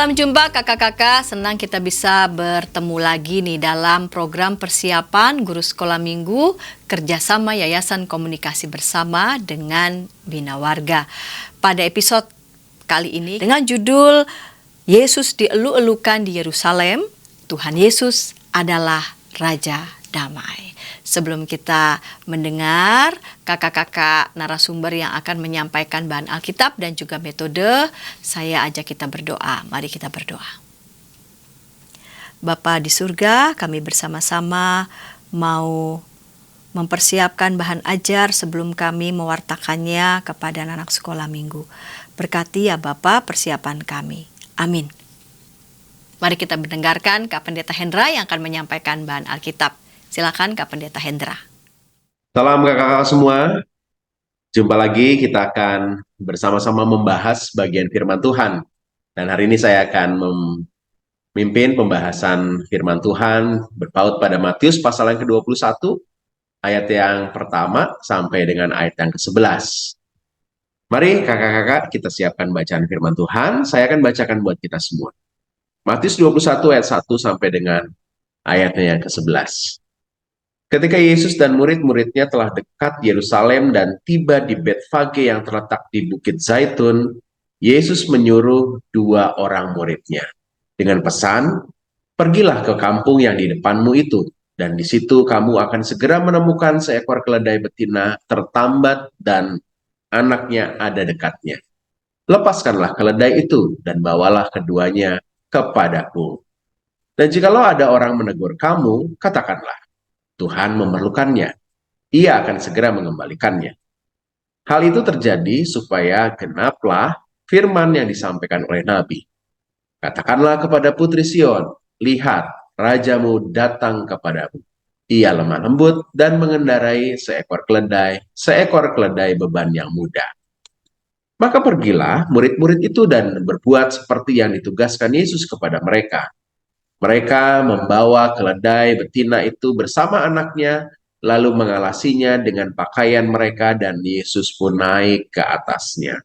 Salam jumpa kakak-kakak, senang kita bisa bertemu lagi nih dalam program persiapan Guru Sekolah Minggu kerjasama Yayasan Komunikasi Bersama dengan Bina Warga. Pada episode kali ini dengan judul Yesus dielu-elukan di Yerusalem, Tuhan Yesus adalah Raja Damai. Sebelum kita mendengar kakak-kakak narasumber yang akan menyampaikan bahan Alkitab dan juga metode, saya ajak kita berdoa. Mari kita berdoa. Bapa di surga, kami bersama-sama mau mempersiapkan bahan ajar sebelum kami mewartakannya kepada anak sekolah minggu. Berkati ya Bapa persiapan kami. Amin. Mari kita mendengarkan Kak Pendeta Hendra yang akan menyampaikan bahan Alkitab. Silakan Kak Pendeta Hendra. Salam kakak-kakak semua. Jumpa lagi, kita akan bersama-sama membahas bagian firman Tuhan. Dan hari ini saya akan memimpin pembahasan firman Tuhan berpaut pada Matius pasal yang ke-21, ayat yang pertama sampai dengan ayat yang ke-11. Mari kakak-kakak kita siapkan bacaan firman Tuhan. Saya akan bacakan buat kita semua. Matius 21 ayat 1 sampai dengan ayatnya yang ke-11. Ketika Yesus dan murid-muridnya telah dekat Yerusalem dan tiba di Betfage yang terletak di Bukit Zaitun, Yesus menyuruh dua orang muridnya dengan pesan, "Pergilah ke kampung yang di depanmu itu, dan di situ kamu akan segera menemukan seekor keledai betina tertambat dan anaknya ada dekatnya. Lepaskanlah keledai itu dan bawalah keduanya kepadaku. Dan jikalau ada orang menegur kamu, katakanlah, Tuhan memerlukannya. Ia akan segera mengembalikannya." Hal itu terjadi supaya genaplah firman yang disampaikan oleh Nabi. "Katakanlah kepada putri Sion, lihat, rajamu datang kepadamu. Ia lemah lembut dan mengendarai seekor keledai beban yang mudah." Maka pergilah murid-murid itu dan berbuat seperti yang ditugaskan Yesus kepada mereka. Mereka membawa keledai betina itu bersama anaknya, lalu mengalasinya dengan pakaian mereka, dan Yesus pun naik ke atasnya.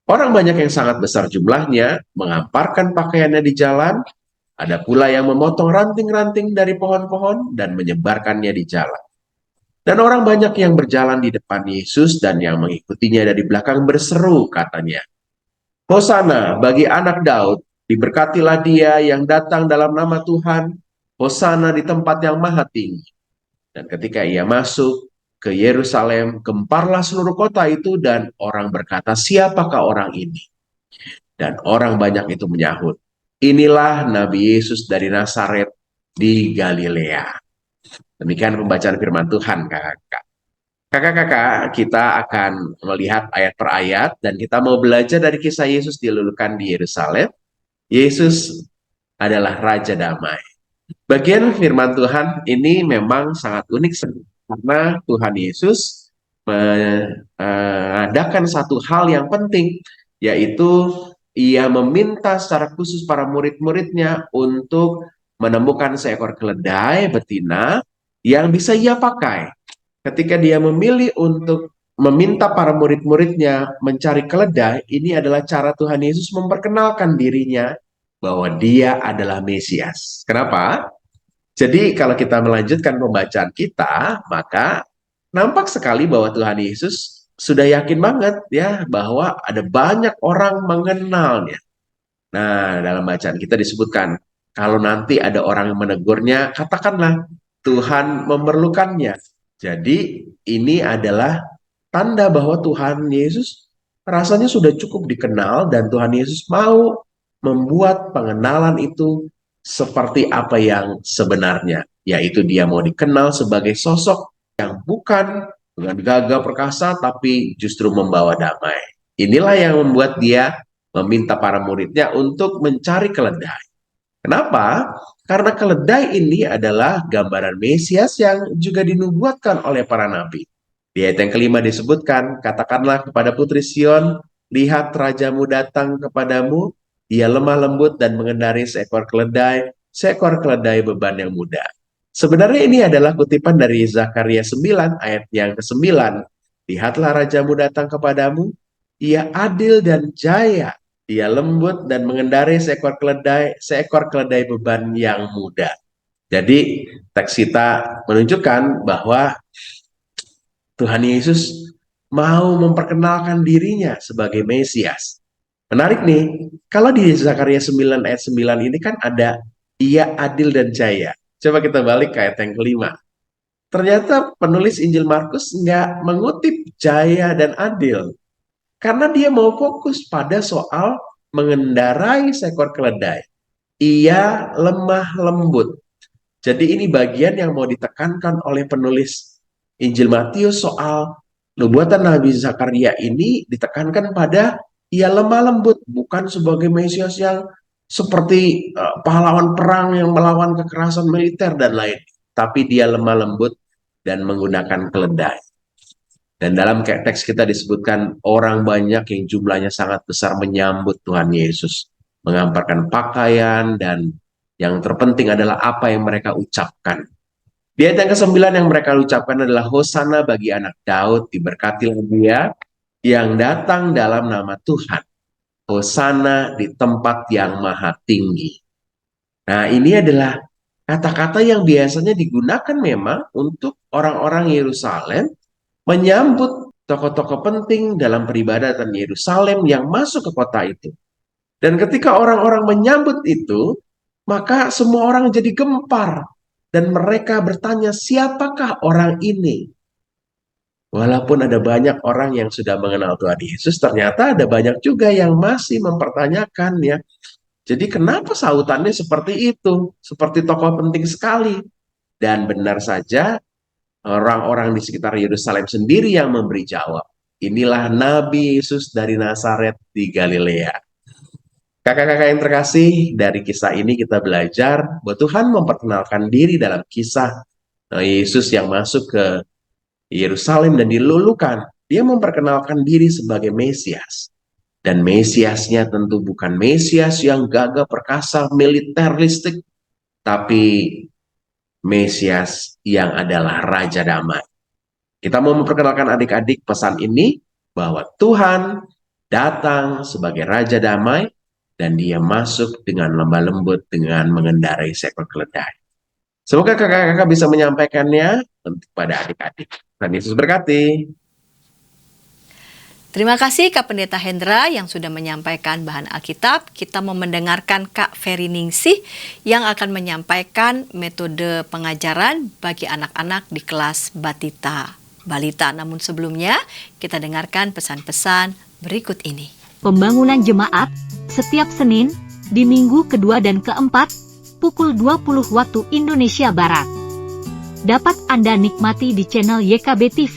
Orang banyak yang sangat besar jumlahnya mengamparkan pakaiannya di jalan, ada pula yang memotong ranting-ranting dari pohon-pohon dan menyebarkannya di jalan. Dan orang banyak yang berjalan di depan Yesus dan yang mengikutinya dari belakang berseru, katanya, "Hosana bagi anak Daud, diberkatilah dia yang datang dalam nama Tuhan, Hosana di tempat yang maha tinggi." Dan ketika ia masuk ke Yerusalem, gemparlah seluruh kota itu dan orang berkata, "Siapakah orang ini?" Dan orang banyak itu menyahut, "Inilah Nabi Yesus dari Nazaret di Galilea." Demikian pembacaan firman Tuhan, kakak-kakak. Kakak-kakak, kita akan melihat ayat per ayat dan kita mau belajar dari kisah Yesus dilulukan di Yerusalem. Yesus adalah Raja Damai. Bagian firman Tuhan ini memang sangat unik karena Tuhan Yesus mengadakan satu hal yang penting, yaitu ia meminta secara khusus para murid-muridnya untuk menemukan seekor keledai betina yang bisa ia pakai. Ketika dia memilih untuk meminta para murid-muridnya mencari keledai, ini adalah cara Tuhan Yesus memperkenalkan dirinya bahwa dia adalah Mesias. Kenapa? Jadi kalau kita melanjutkan pembacaan kita, maka nampak sekali bahwa Tuhan Yesus sudah yakin banget ya bahwa ada banyak orang mengenalnya. Nah, dalam bacaan kita disebutkan, kalau nanti ada orang yang menegurnya, katakanlah Tuhan memerlukannya. Jadi ini adalah tanda bahwa Tuhan Yesus rasanya sudah cukup dikenal dan Tuhan Yesus mau membuat pengenalan itu seperti apa yang sebenarnya, yaitu dia mau dikenal sebagai sosok yang bukan dengan gagah perkasa tapi justru membawa damai. Inilah yang membuat dia meminta para muridnya untuk mencari keledai. Kenapa? Karena keledai ini adalah gambaran Mesias yang juga dinubuatkan oleh para nabi. Di ayat yang kelima disebutkan, "Katakanlah kepada putri Sion, lihat rajamu datang kepadamu, ia lemah lembut dan mengendarai seekor keledai beban yang mudah." Sebenarnya ini adalah kutipan dari Zakaria 9 ayat yang ke-9. "Lihatlah rajamu datang kepadamu, ia adil dan jaya, Ia lembut dan mengendarai seekor keledai beban yang mudah. Jadi teks kita menunjukkan bahwa Tuhan Yesus mau memperkenalkan dirinya sebagai Mesias. Menarik nih, kalau di Zakaria 9 ayat 9 ini kan ada ia adil dan jaya. Coba kita balik ke ayat yang kelima. Ternyata penulis Injil Markus nggak mengutip jaya dan adil. Karena dia mau fokus pada soal mengendarai seekor keledai. Ia lemah lembut. Jadi ini bagian yang mau ditekankan oleh penulis Injil Matius soal nubuatan Nabi Zakaria ini ditekankan pada ia lemah lembut, bukan sebagai Mesias yang seperti pahlawan perang yang melawan kekerasan militer dan lain. Tapi dia lemah lembut dan menggunakan keledai. Dan dalam teks kita disebutkan orang banyak yang jumlahnya sangat besar menyambut Tuhan Yesus. Mengamparkan pakaian dan yang terpenting adalah apa yang mereka ucapkan. Di ayat yang ke-9 yang mereka ucapkan adalah Hosana bagi anak Daud, diberkatilah dia yang datang dalam nama Tuhan. Hosana di tempat yang maha tinggi. Nah, ini adalah kata-kata yang biasanya digunakan memang untuk orang-orang Yerusalem menyambut tokoh-tokoh penting dalam peribadatan Yerusalem yang masuk ke kota itu. Dan ketika orang-orang menyambut itu, maka semua orang jadi gempar. Dan mereka bertanya, siapakah orang ini? Walaupun ada banyak orang yang sudah mengenal Tuhan Yesus, ternyata ada banyak juga yang masih mempertanyakan ya. Jadi kenapa sautannya seperti itu? Seperti tokoh penting sekali. Dan benar saja, orang-orang di sekitar Yerusalem sendiri yang memberi jawab. Inilah Nabi Yesus dari Nazaret di Galilea. Kakak-kakak yang terkasih, dari kisah ini kita belajar bahwa Tuhan memperkenalkan diri dalam kisah Yesus yang masuk ke Yerusalem dan dilulukan. Dia memperkenalkan diri sebagai Mesias. Dan Mesiasnya tentu bukan Mesias yang gagah perkasa militeristik, tapi Mesias yang adalah Raja Damai. Kita mau memperkenalkan adik-adik pesan ini bahwa Tuhan datang sebagai Raja Damai dan dia masuk dengan lemah lembut dengan mengendarai seekor keledai. Semoga kakak-kakak bisa menyampaikannya kepada adik-adik. Tuhan Yesus berkati. Terima kasih Kak Pendeta Hendra yang sudah menyampaikan bahan Alkitab. Kita mau mendengarkan Kak Ferry Ningsih yang akan menyampaikan metode pengajaran bagi anak-anak di kelas Batita Balita. Namun sebelumnya kita dengarkan pesan-pesan berikut ini. Pembangunan jemaat setiap Senin di minggu kedua dan keempat pukul 20 waktu Indonesia Barat. Dapat Anda nikmati di channel YKB TV.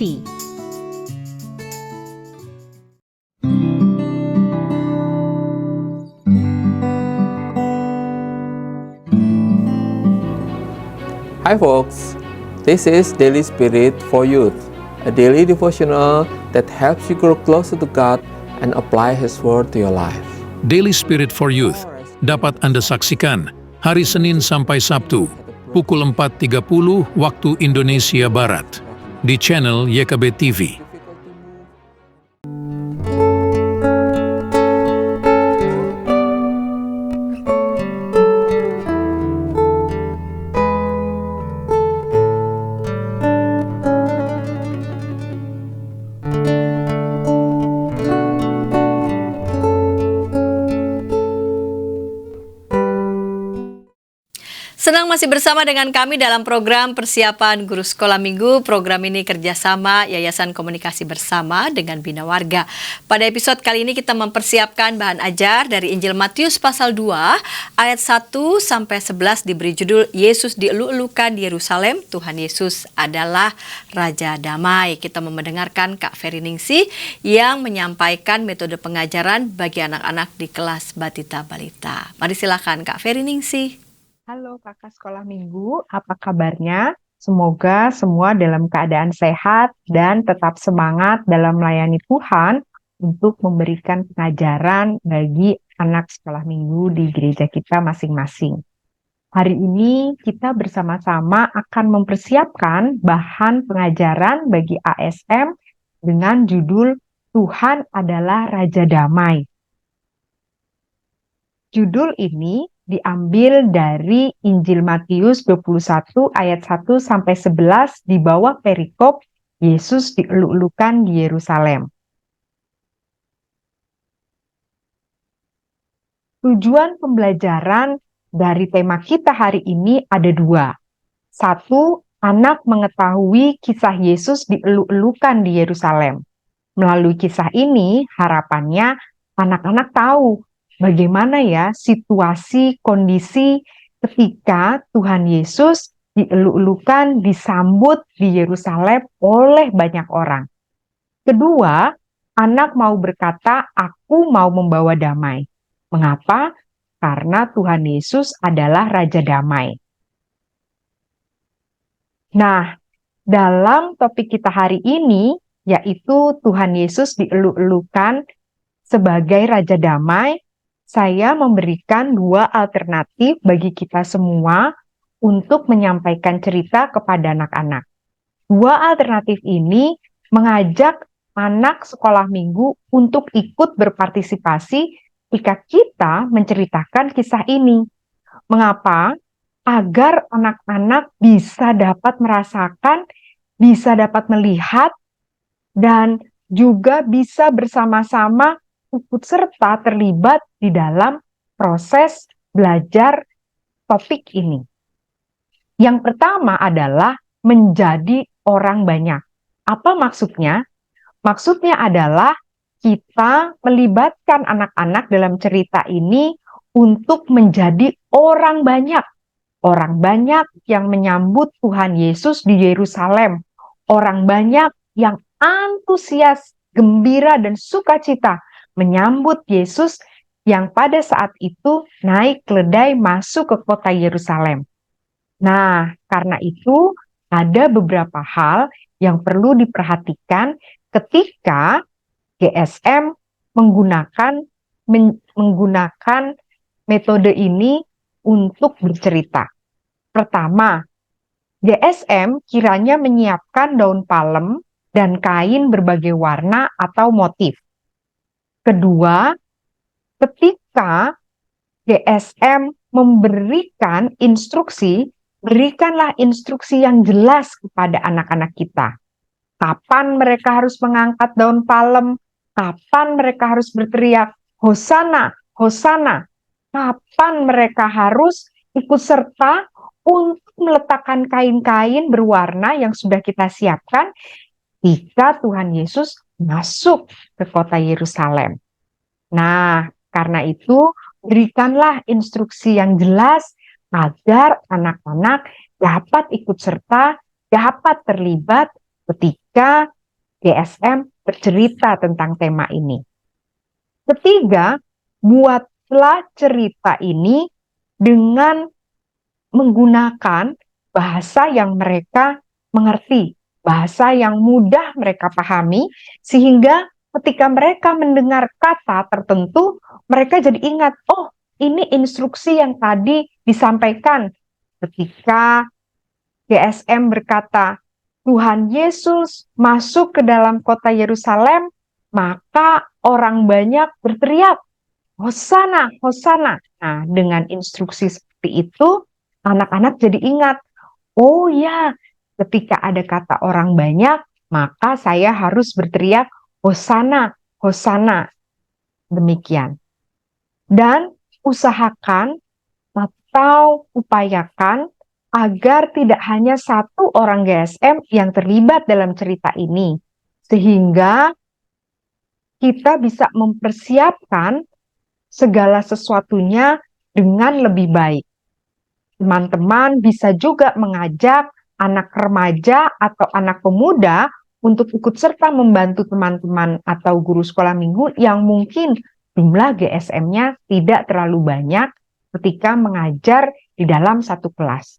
Hi folks, this is Daily Spirit for Youth, a daily devotional that helps you grow closer to God and apply His Word to your life. Daily Spirit for Youth dapat Anda saksikan hari Senin sampai Sabtu, pukul 4.30 waktu Indonesia Barat, di channel YKB TV. Senang masih bersama dengan kami dalam program persiapan Guru Sekolah Minggu. Program ini kerjasama Yayasan Komunikasi Bersama dengan Bina Warga. Pada episode kali ini kita mempersiapkan bahan ajar dari Injil Matius pasal 2 ayat 1-11 diberi judul Yesus dielu-elukan di Yerusalem, Tuhan Yesus adalah Raja Damai. Kita mau mendengarkan Kak Ferry Ningsih yang menyampaikan metode pengajaran bagi anak-anak di kelas Batita Balita. Mari silakan Kak Ferry Ningsih. Halo kakak sekolah minggu, apa kabarnya? Semoga semua dalam keadaan sehat dan tetap semangat dalam melayani Tuhan untuk memberikan pengajaran bagi anak sekolah minggu di gereja kita masing-masing. Hari ini kita bersama-sama akan mempersiapkan bahan pengajaran bagi ASM dengan judul Tuhan adalah Raja Damai. judul ini diambil dari Injil Matius 21 ayat 1 sampai 11 di bawah perikop Yesus dieluk-elukan di Yerusalem. Tujuan pembelajaran dari tema kita hari ini ada dua. Satu, anak mengetahui kisah Yesus dieluk-elukan di Yerusalem. Melalui kisah ini, harapannya anak-anak tahu bagaimana ya situasi, kondisi ketika Tuhan Yesus dieluk-elukan, disambut di Yerusalem oleh banyak orang. Kedua, anak mau berkata, aku mau membawa damai. Mengapa? Karena Tuhan Yesus adalah Raja Damai. Nah, dalam topik kita hari ini, yaitu Tuhan Yesus dieluk-elukan sebagai Raja Damai, saya memberikan dua alternatif bagi kita semua untuk menyampaikan cerita kepada anak-anak. Dua alternatif ini mengajak anak sekolah minggu untuk ikut berpartisipasi jika kita menceritakan kisah ini. Mengapa? Agar anak-anak bisa dapat merasakan, bisa dapat melihat, dan juga bisa bersama-sama ikut serta terlibat di dalam proses belajar topik ini. Yang pertama adalah menjadi orang banyak. Apa maksudnya? Maksudnya adalah kita melibatkan anak-anak dalam cerita ini untuk menjadi orang banyak. Orang banyak yang menyambut Tuhan Yesus di Yerusalem. Orang banyak yang antusias, gembira, dan sukacita menyambut Yesus yang pada saat itu naik keledai masuk ke kota Yerusalem. Nah, karena itu ada beberapa hal yang perlu diperhatikan ketika GSM menggunakan metode ini untuk bercerita. Pertama, GSM kiranya menyiapkan daun palem dan kain berbagai warna atau motif. Kedua, ketika GSM memberikan instruksi, berikanlah instruksi yang jelas kepada anak-anak kita. Kapan mereka harus mengangkat daun palem? Kapan mereka harus berteriak, Hosana, Hosana? Kapan mereka harus ikut serta untuk meletakkan kain-kain berwarna yang sudah kita siapkan jika Tuhan Yesus masuk ke kota Yerusalem? Nah, karena itu berikanlah instruksi yang jelas agar anak-anak dapat ikut serta, dapat terlibat ketika GSM bercerita tentang tema ini. Ketiga, buatlah cerita ini dengan menggunakan bahasa yang mereka mengerti, bahasa yang mudah mereka pahami, sehingga ketika mereka mendengar kata tertentu, mereka jadi ingat, oh ini instruksi yang tadi disampaikan ketika GSM berkata, Tuhan Yesus masuk ke dalam kota Yerusalem, maka orang banyak berteriak, Hosana, Hosana. Nah, dengan instruksi seperti itu, anak-anak jadi ingat, oh ya, ketika ada kata orang banyak, maka saya harus berteriak, Hosana, Hosana. Demikian. Dan usahakan atau upayakan agar tidak hanya satu orang GSM yang terlibat dalam cerita ini, sehingga kita bisa mempersiapkan segala sesuatunya dengan lebih baik. Teman-teman bisa juga mengajak anak remaja atau anak pemuda untuk ikut serta membantu teman-teman atau guru sekolah minggu yang mungkin jumlah GSM-nya tidak terlalu banyak ketika mengajar di dalam satu kelas.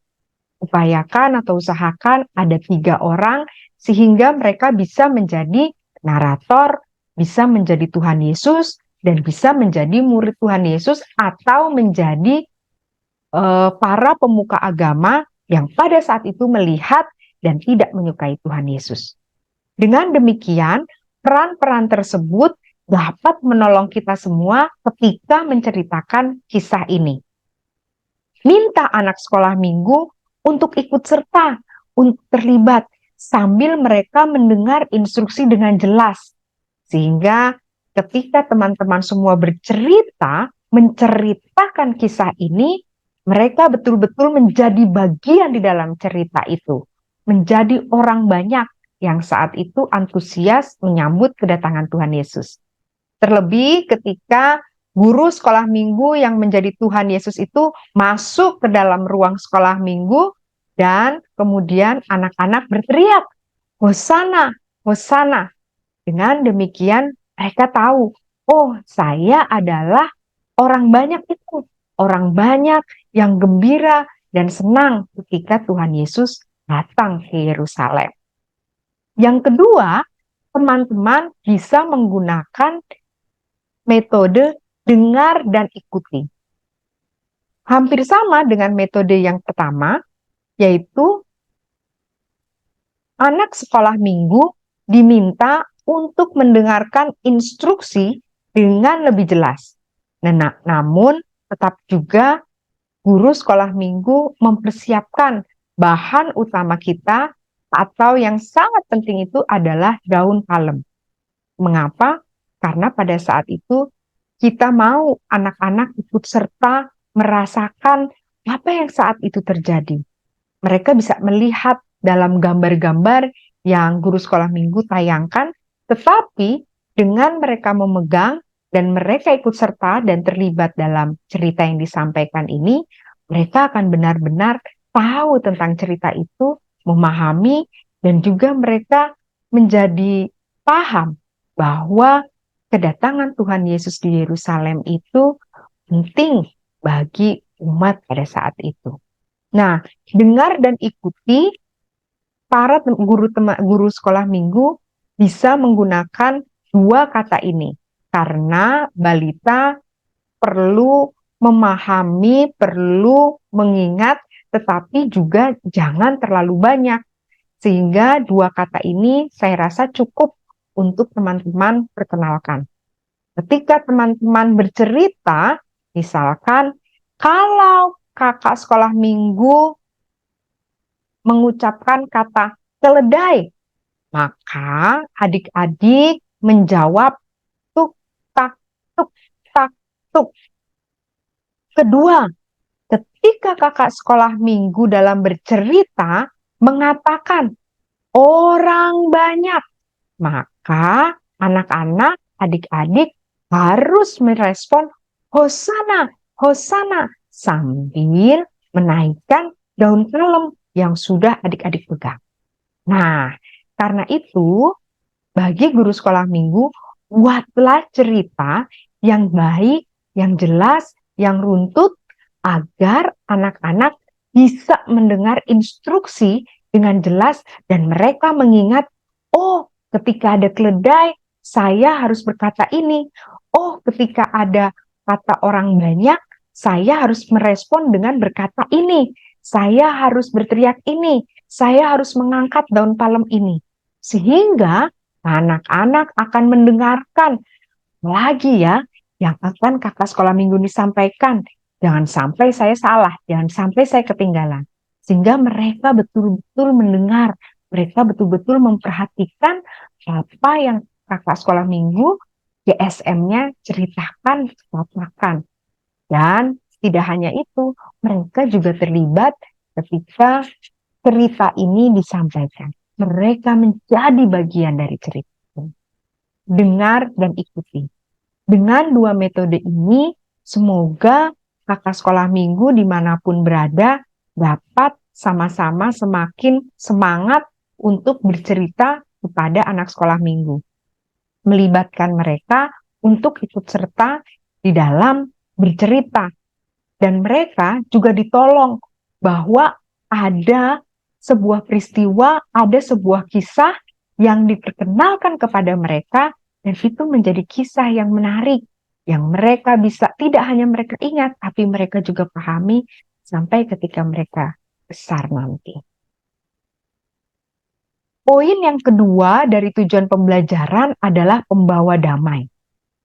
Upayakan atau usahakan ada 3 orang sehingga mereka bisa menjadi narator, bisa menjadi Tuhan Yesus, dan bisa menjadi murid Tuhan Yesus atau menjadi para pemuka agama yang pada saat itu melihat dan tidak menyukai Tuhan Yesus. Dengan demikian, peran-peran tersebut dapat menolong kita semua ketika menceritakan kisah ini. Minta anak sekolah minggu untuk ikut serta, untuk terlibat, sambil mereka mendengar instruksi dengan jelas. Sehingga ketika teman-teman semua bercerita, menceritakan kisah ini, mereka betul-betul menjadi bagian di dalam cerita itu. Menjadi orang banyak yang saat itu antusias menyambut kedatangan Tuhan Yesus. Terlebih ketika guru sekolah minggu yang menjadi Tuhan Yesus itu masuk ke dalam ruang sekolah minggu dan kemudian anak-anak berteriak, "Hosana, Hosana." Dengan demikian mereka tahu, oh saya adalah orang banyak itu. Orang banyak yang gembira dan senang ketika Tuhan Yesus datang ke Yerusalem. Yang kedua, teman-teman bisa menggunakan metode dengar dan ikuti. Hampir sama dengan metode yang pertama, yaitu anak sekolah minggu diminta untuk mendengarkan instruksi dengan lebih jelas. Namun, tetap juga guru sekolah minggu mempersiapkan bahan utama kita atau yang sangat penting itu adalah daun palem. Mengapa? Karena pada saat itu kita mau anak-anak ikut serta merasakan apa yang saat itu terjadi. Mereka bisa melihat dalam gambar-gambar yang guru sekolah minggu tayangkan, tetapi dengan mereka memegang dan mereka ikut serta dan terlibat dalam cerita yang disampaikan ini, mereka akan benar-benar tahu tentang cerita itu, memahami, dan juga mereka menjadi paham bahwa kedatangan Tuhan Yesus di Yerusalem itu penting bagi umat pada saat itu. Nah, dengar dan ikuti, para guru sekolah minggu bisa menggunakan dua kata ini. Karena balita perlu memahami, perlu mengingat, tetapi juga jangan terlalu banyak. Sehingga dua kata ini saya rasa cukup untuk teman-teman perkenalkan. Ketika teman-teman bercerita, misalkan kalau kakak sekolah minggu mengucapkan kata keledai, maka adik-adik menjawab tuk tak tuk tak tuk. Kedua, ketika kakak sekolah minggu dalam bercerita mengatakan orang banyak, maka anak-anak, adik-adik harus merespon Hosana, Hosana, sambil menaikkan daun palem yang sudah adik-adik pegang. Nah, karena itu, bagi guru sekolah minggu, buatlah cerita yang baik, yang jelas, yang runtut, agar anak-anak bisa mendengar instruksi dengan jelas dan mereka mengingat, oh, ketika ada keledai, saya harus berkata ini. Oh, ketika ada kata orang banyak, saya harus merespon dengan berkata ini. Saya harus berteriak ini. Saya harus mengangkat daun palem ini. Sehingga anak-anak akan mendengarkan lagi ya, yang akan kakak sekolah minggu disampaikan. Jangan sampai saya salah, jangan sampai saya ketinggalan. Sehingga mereka betul-betul mendengar, mereka betul-betul memperhatikan apa yang kakak sekolah minggu GSM-nya ceritakan, katakan. Dan tidak hanya itu, mereka juga terlibat ketika cerita ini disampaikan. Mereka menjadi bagian dari cerita ini. Dengar dan ikuti. Dengan dua metode ini, semoga kakak sekolah minggu dimanapun berada dapat sama-sama semakin semangat untuk bercerita kepada anak sekolah minggu. Melibatkan mereka untuk ikut serta di dalam bercerita. Dan mereka juga ditolong bahwa ada sebuah peristiwa, ada sebuah kisah yang diperkenalkan kepada mereka, dan itu menjadi kisah yang menarik, yang mereka bisa, tidak hanya mereka ingat, tapi mereka juga pahami sampai ketika mereka besar nanti. Poin yang kedua dari tujuan pembelajaran adalah pembawa damai.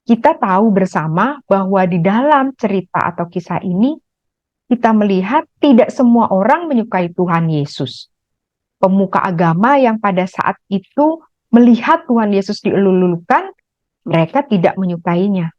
kita tahu bersama bahwa di dalam cerita atau kisah ini, kita melihat tidak semua orang menyukai Tuhan Yesus. Pemuka agama yang pada saat itu melihat Tuhan Yesus dielulukan, mereka tidak menyukainya.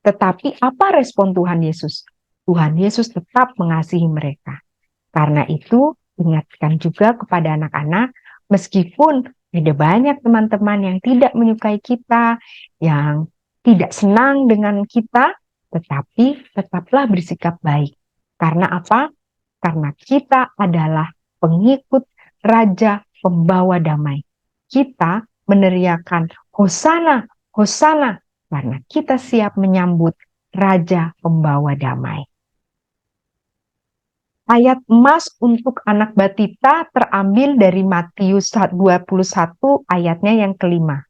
Tetapi apa respon Tuhan Yesus? Tuhan Yesus tetap mengasihi mereka. Karena itu, ingatkan juga kepada anak-anak, meskipun ada banyak teman-teman yang tidak menyukai kita, yang tidak senang dengan kita, tetapi tetaplah bersikap baik. Karena apa? Karena kita adalah pengikut Raja Pembawa Damai. Kita meneriakan Hosana, Hosana, karena kita siap menyambut Raja Pembawa Damai. Ayat emas untuk anak batita terambil dari Matius 21 ayatnya yang kelima.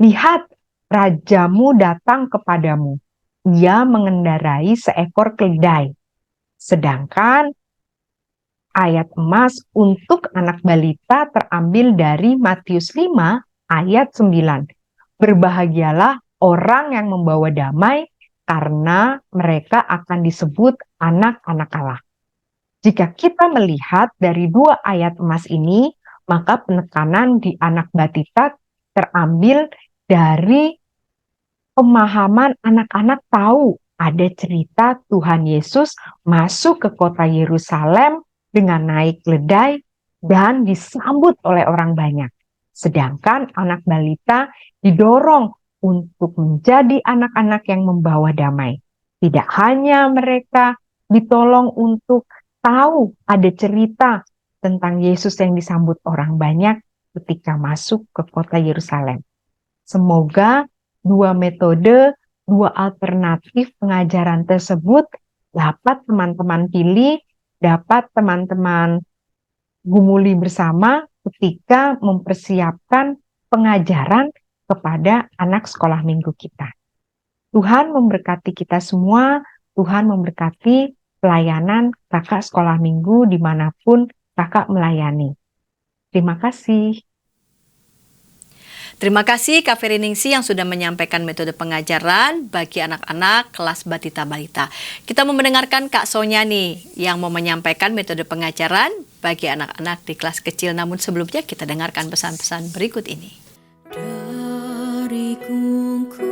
Lihat, rajamu datang kepadamu. Ia mengendarai seekor keledai. Sedangkan ayat emas untuk anak balita terambil dari Matius 5 ayat 9. Berbahagialah orang yang membawa damai karena mereka akan disebut anak-anak Allah. Jika kita melihat dari dua ayat emas ini, maka penekanan di anak batita terambil dari pemahaman anak-anak tahu ada cerita Tuhan Yesus masuk ke kota Yerusalem dengan naik keledai dan disambut oleh orang banyak. Sedangkan anak balita didorong untuk menjadi anak-anak yang membawa damai. Tidak hanya mereka ditolong untuk tahu ada cerita tentang Yesus yang disambut orang banyak ketika masuk ke kota Yerusalem. Semoga dua metode, dua alternatif pengajaran tersebut dapat teman-teman pilih, dapat teman-teman gumuli bersama ketika mempersiapkan pengajaran kepada anak sekolah minggu kita. Tuhan memberkati kita semua, Tuhan memberkati pelayanan kakak sekolah minggu dimanapun kakak melayani. Terima kasih. Terima kasih Kak Ferry Ningsi yang sudah menyampaikan metode pengajaran bagi anak-anak kelas batita balita. Kita mau mendengarkan Kak Sonya nih yang mau menyampaikan metode pengajaran bagi anak-anak di kelas kecil. Namun sebelumnya kita dengarkan pesan-pesan berikut ini. Dari kungkungan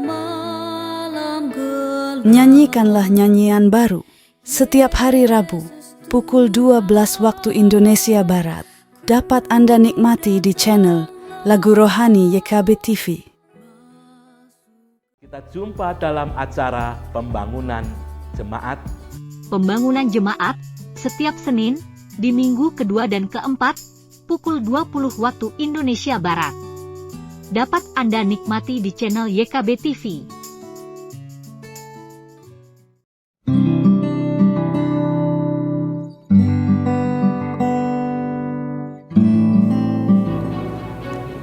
malam gelap, nyanyikanlah nyanyian baru setiap hari Rabu pukul 12 waktu Indonesia Barat. Dapat Anda nikmati di channel Lagu Rohani YKB TV. Kita jumpa dalam acara Pembangunan Jemaat. Pembangunan Jemaat setiap Senin di minggu kedua dan keempat pukul 20 waktu Indonesia Barat. Dapat Anda nikmati di channel YKB TV.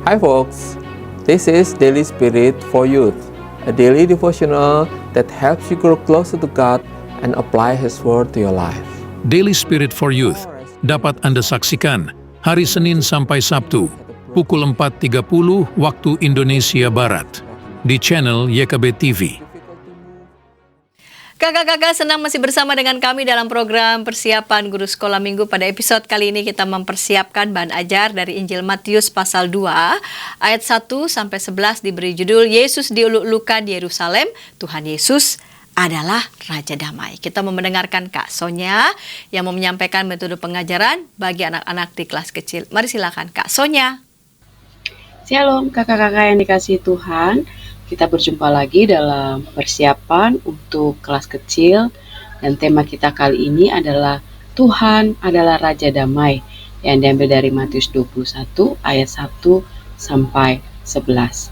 Hi folks, this is Daily Spirit for Youth, a daily devotional that helps you grow closer to God and apply His Word to your life. Daily Spirit for Youth dapat Anda saksikan hari Senin sampai Sabtu pukul 4.30 waktu Indonesia Barat di channel YKB TV. Kakak-kakak senang masih bersama dengan kami dalam program persiapan guru sekolah minggu. Pada episode kali ini kita mempersiapkan bahan ajar dari Injil Matius pasal 2 ayat 1 sampai 11 diberi judul Yesus dielulukan di Yerusalem, Tuhan Yesus adalah Raja Damai. Kita mau mendengarkan Kak Sonya yang mau menyampaikan metode pengajaran bagi anak-anak di kelas kecil. Mari silakan Kak Sonya. Shalom kakak-kakak yang dikasihi Tuhan. Kita berjumpa lagi dalam persiapan untuk kelas kecil dan tema kita kali ini adalah Tuhan adalah Raja Damai yang diambil dari Matius 21 ayat 1 sampai 11.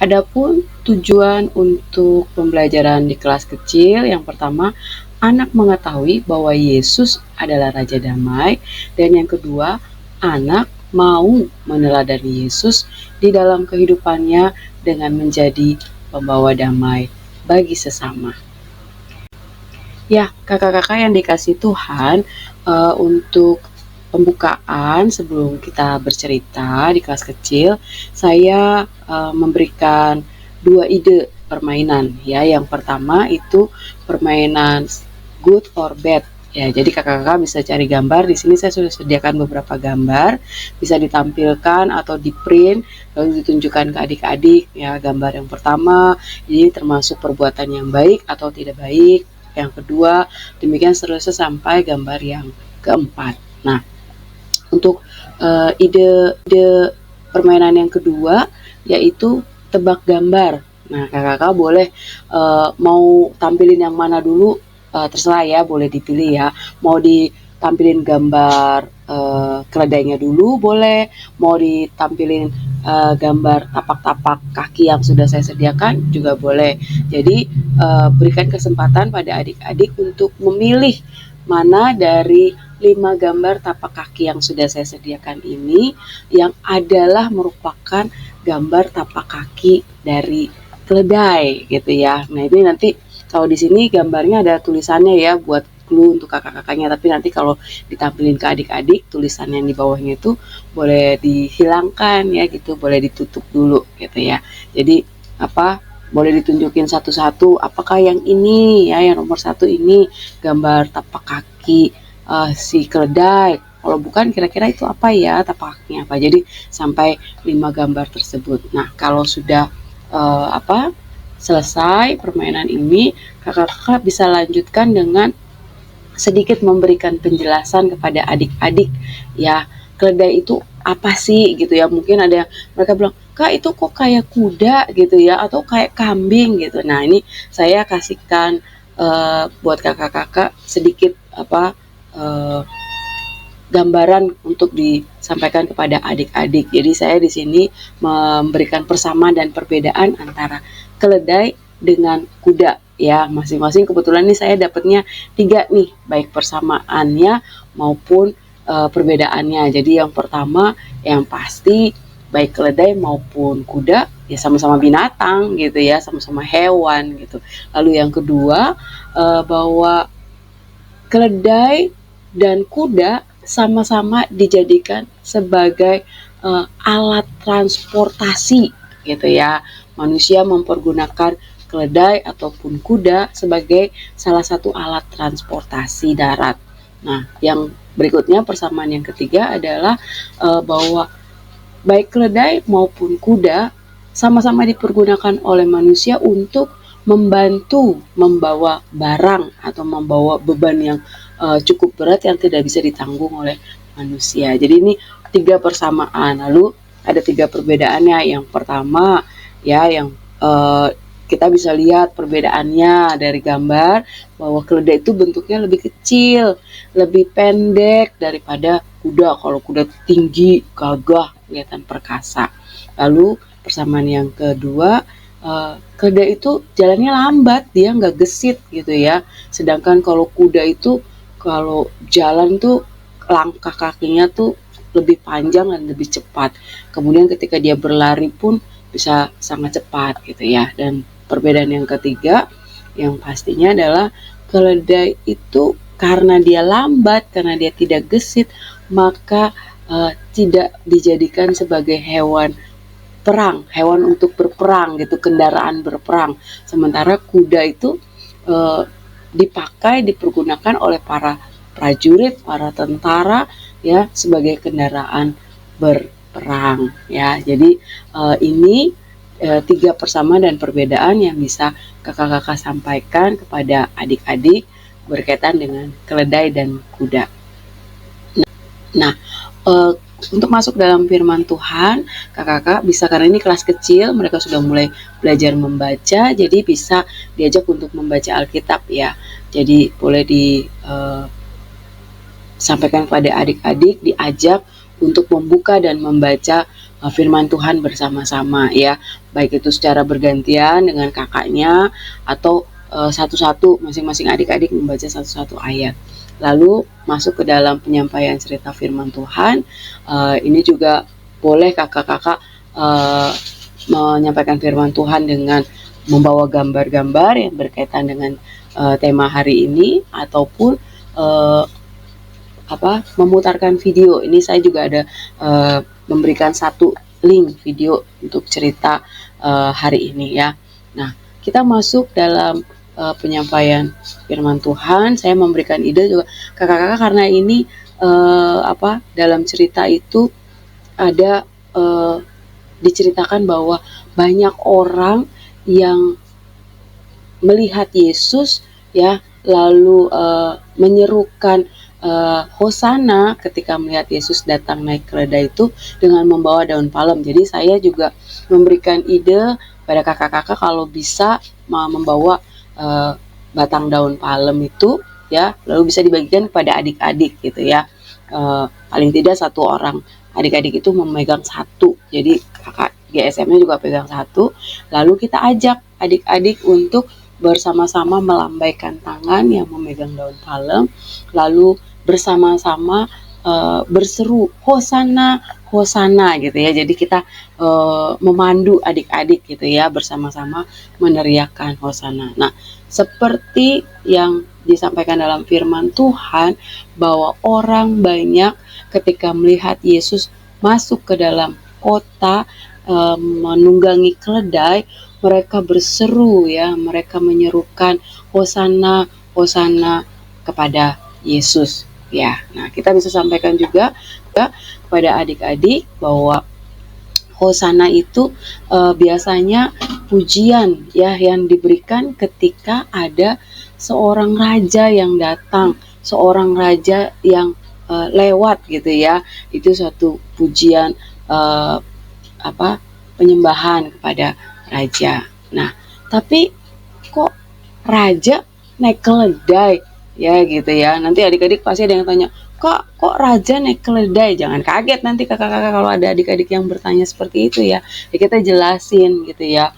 Adapun tujuan untuk pembelajaran di kelas kecil, yang pertama, anak mengetahui bahwa Yesus adalah Raja Damai, dan yang kedua, anak mau meneladani Yesus di dalam kehidupannya dengan menjadi pembawa damai bagi sesama. Ya, kakak-kakak yang dikasihi Tuhan, untuk pembukaan sebelum kita bercerita di kelas kecil, saya memberikan 2 ide permainan ya. Yang pertama itu permainan good or bad. Ya, jadi kakak-kakak bisa cari gambar. Di sini saya sudah sediakan beberapa gambar, bisa ditampilkan atau di print lalu ditunjukkan ke adik-adik. Ya, gambar yang pertama ini termasuk perbuatan yang baik atau tidak baik. Yang kedua, demikian seterusnya sampai gambar yang keempat. Nah, untuk ide permainan yang kedua yaitu tebak gambar. Nah, kakak-kakak boleh mau tampilin yang mana dulu, terserah ya, boleh dipilih ya. Mau ditampilin gambar keledainya dulu boleh, mau ditampilin gambar tapak-tapak kaki yang sudah saya sediakan juga boleh. Jadi berikan kesempatan pada adik-adik untuk memilih mana dari 5 gambar tapak kaki yang sudah saya sediakan ini yang adalah merupakan gambar tapak kaki dari keledai gitu ya. Nah, ini nanti kalau di sini gambarnya ada tulisannya ya buat clue untuk kakak-kakaknya, tapi nanti kalau ditampilin ke adik-adik tulisan yang di bawahnya itu boleh dihilangkan ya gitu, boleh ditutup dulu gitu ya. Jadi boleh ditunjukin satu-satu, apakah yang ini ya, yang nomor 1 ini gambar tapak kaki si keledai. Kalau bukan kira-kira itu apa ya, tapak kakinya apa. Jadi sampai 5 gambar tersebut. Nah, kalau sudah selesai permainan ini, kakak-kakak bisa lanjutkan dengan sedikit memberikan penjelasan kepada adik-adik ya, keledai itu apa sih gitu ya. Mungkin ada yang mereka bilang, Kak itu kok kayak kuda gitu ya, atau kayak kambing gitu. Nah, ini saya kasihkan buat kakak-kakak sedikit gambaran untuk disampaikan kepada adik-adik. Jadi saya di sini memberikan persamaan dan perbedaan antara keledai dengan kuda ya. Masing-masing kebetulan nih saya dapatnya 3 nih, baik persamaannya maupun perbedaannya. Jadi yang pertama yang pasti baik keledai maupun kuda ya sama-sama binatang gitu ya, sama-sama hewan gitu. Lalu yang kedua bahwa keledai dan kuda sama-sama dijadikan sebagai alat transportasi gitu ya. Manusia mempergunakan keledai ataupun kuda sebagai salah satu alat transportasi darat. Nah, yang berikutnya persamaan yang ketiga adalah bahwa baik keledai maupun kuda sama-sama dipergunakan oleh manusia untuk membantu membawa barang atau membawa beban yang cukup berat yang tidak bisa ditanggung oleh manusia. Jadi ini 3 persamaan. Lalu ada 3 perbedaannya. Yang pertama ya, yang kita bisa lihat perbedaannya dari gambar bahwa keledai itu bentuknya lebih kecil, lebih pendek daripada kuda. Kalau kuda tinggi, gagah, kelihatan perkasa. Lalu persamaan yang kedua, keledai itu jalannya lambat, dia nggak gesit gitu ya. Sedangkan kalau kuda itu kalau jalan tuh langkah kakinya tuh lebih panjang dan lebih cepat. Kemudian ketika dia berlari pun bisa sangat cepat gitu ya. Dan perbedaan yang ketiga yang pastinya adalah keledai itu karena dia lambat, karena dia tidak gesit, maka tidak dijadikan sebagai hewan perang, hewan untuk berperang gitu, kendaraan berperang. Sementara kuda itu dipergunakan oleh para prajurit, para tentara ya sebagai kendaraan berperang ya. Jadi ini 3 persamaan dan perbedaan yang bisa kakak-kakak sampaikan kepada adik-adik berkaitan dengan keledai dan kuda. Nah, untuk masuk dalam firman Tuhan, kakak-kakak bisa, karena ini kelas kecil, mereka sudah mulai belajar membaca, jadi bisa diajak untuk membaca Alkitab ya. Jadi boleh disampaikan kepada adik-adik, diajak untuk membuka dan membaca firman Tuhan bersama-sama ya. Baik itu secara bergantian dengan kakaknya atau satu-satu, masing-masing adik-adik membaca satu-satu ayat. Lalu masuk ke dalam penyampaian cerita firman Tuhan. Ini juga boleh kakak-kakak menyampaikan firman Tuhan dengan membawa gambar-gambar yang berkaitan dengan tema hari ini, ataupun memutarkan video. Ini saya juga ada memberikan satu link video untuk cerita hari ini ya. Nah, kita masuk dalam penyampaian firman Tuhan. Saya memberikan ide juga kakak-kakak karena ini dalam cerita itu ada diceritakan bahwa banyak orang yang melihat Yesus ya, lalu menyerukan Hosana ketika melihat Yesus datang naik keledai itu dengan membawa daun palem. Jadi saya juga memberikan ide pada kakak-kakak kalau bisa membawa batang daun palem itu ya, lalu bisa dibagikan kepada adik-adik gitu ya. Paling tidak satu orang adik-adik itu memegang satu. Jadi kakak GSM-nya juga pegang satu. Lalu kita ajak adik-adik untuk bersama-sama melambaikan tangan yang memegang daun palem, lalu bersama-sama berseru Hosana, Hosana gitu ya. Jadi kita memandu adik-adik gitu ya, bersama-sama meneriakkan Hosana. Nah, seperti yang disampaikan dalam firman Tuhan bahwa orang banyak ketika melihat Yesus masuk ke dalam kota menunggangi keledai, mereka berseru ya, mereka menyerukan Hosana, Hosana kepada Yesus ya. Nah, kita bisa sampaikan juga kepada adik-adik bahwa Hosana itu biasanya pujian ya yang diberikan ketika ada seorang raja yang datang, seorang raja yang lewat gitu ya. Itu suatu pujian penyembahan kepada raja. Nah, tapi kok raja naik keledai ya gitu ya. Nanti adik-adik pasti ada yang tanya, kok raja naik keledai? Jangan kaget nanti kakak-kakak kalau ada adik-adik yang bertanya seperti itu ya. Ya kita jelasin gitu ya.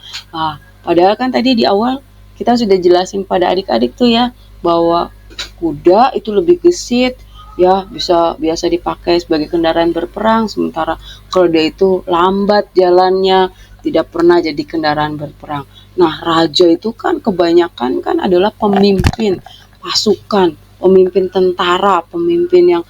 Padahal kan tadi di awal kita sudah jelasin pada adik-adik tuh ya, bahwa kuda itu lebih gesit ya, biasa dipakai sebagai kendaraan berperang, sementara keledai itu lambat jalannya, tidak pernah jadi kendaraan berperang. Nah, raja itu kan kebanyakan kan adalah pemimpin pasukan, pemimpin tentara, pemimpin yang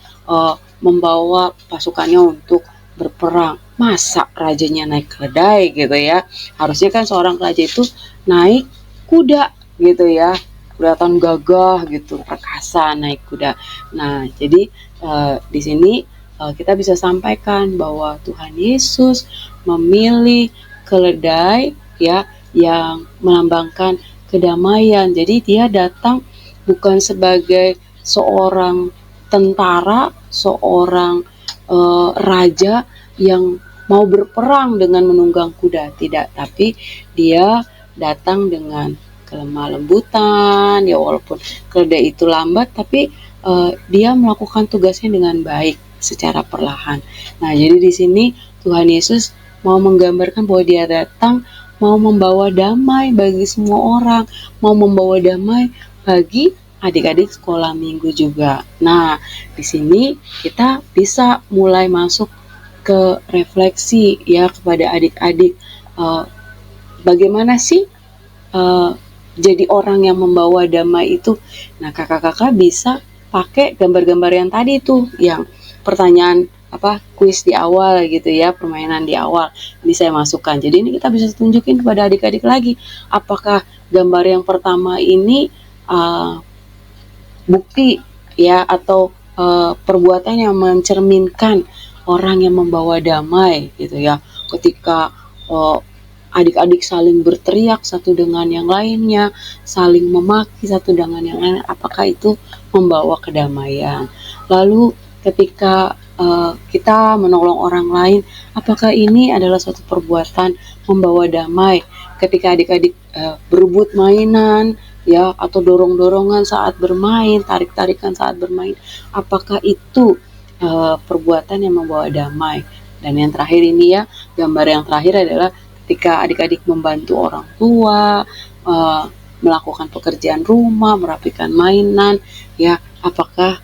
membawa pasukannya untuk berperang. Masa rajanya naik keledai gitu ya? Harusnya kan seorang raja itu naik kuda gitu ya, kelihatan gagah gitu, perkasa naik kuda. Nah, jadi di sini kita bisa sampaikan bahwa Tuhan Yesus memilih keledai ya yang melambangkan kedamaian. Jadi dia datang bukan sebagai seorang tentara, seorang raja yang mau berperang dengan menunggang kuda, tidak, tapi dia datang dengan kelemah lembutan ya, walaupun keledai itu lambat tapi dia melakukan tugasnya dengan baik secara perlahan. Nah, jadi di sini Tuhan Yesus mau menggambarkan bahwa dia datang mau membawa damai bagi semua orang, mau membawa damai bagi adik-adik sekolah minggu juga. Nah, di sini kita bisa mulai masuk ke refleksi ya kepada adik-adik, bagaimana sih jadi orang yang membawa damai itu. Nah, kakak-kakak bisa pakai gambar-gambar yang tadi tuh, yang pertanyaan kuis di awal gitu ya, permainan di awal. Ini saya masukkan. Jadi ini kita bisa tunjukin kepada adik-adik lagi, apakah gambar yang pertama ini bukti ya atau perbuatan yang mencerminkan orang yang membawa damai gitu ya. Ketika adik-adik saling berteriak satu dengan yang lainnya, saling memaki satu dengan yang lain, apakah itu membawa kedamaian? Lalu ketika kita menolong orang lain, apakah ini adalah suatu perbuatan membawa damai? Ketika adik-adik berebut mainan ya, atau dorong-dorongan saat bermain, tarik-tarikan saat bermain, apakah itu perbuatan yang membawa damai? Dan yang terakhir ini ya, gambar yang terakhir adalah ketika adik-adik membantu orang tua, melakukan pekerjaan rumah, merapikan mainan, ya, apakah